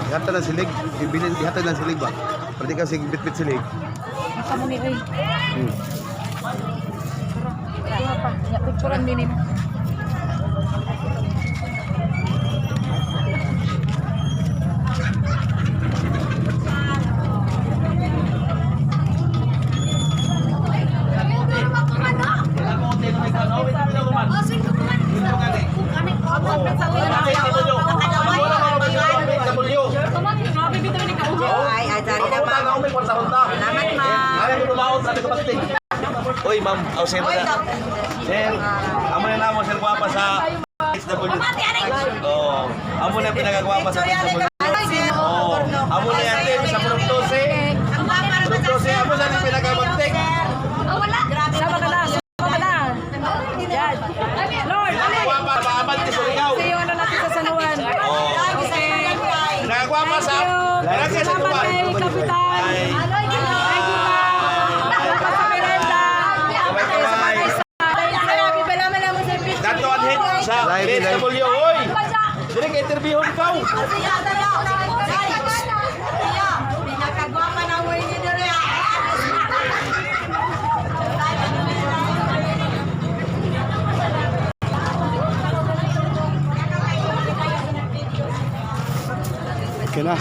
Ihatag ng silig. Ihatag ng silig ba? Pwede kasi bit-bit silig. Kamu ni ay. Tara pa. Ya picturean din. Oy, ma'am, sir na. Sir, amo na namo sir guwapa sa SW. Oh, amo na pinagagwapa sa SW. Oh, amo na yan din sa Fructose. Fructose, amo na yung pinagamantik. Wala. Sama ka na. Sama ka na. Yan. Lord, Guwapa, maaman ti Surigao. see you ano natin sa Sanuan. Oh, Okay. pinagagwapa sa Barangay Salamat Sanuan. kay Kapitan. Ay. Thank you, ma'am. Salamat sa merenda. Dato ang hit sa SW. Oy! Dili ka interview ikaw. Pinakagwapa na mo yun dire. Okay na.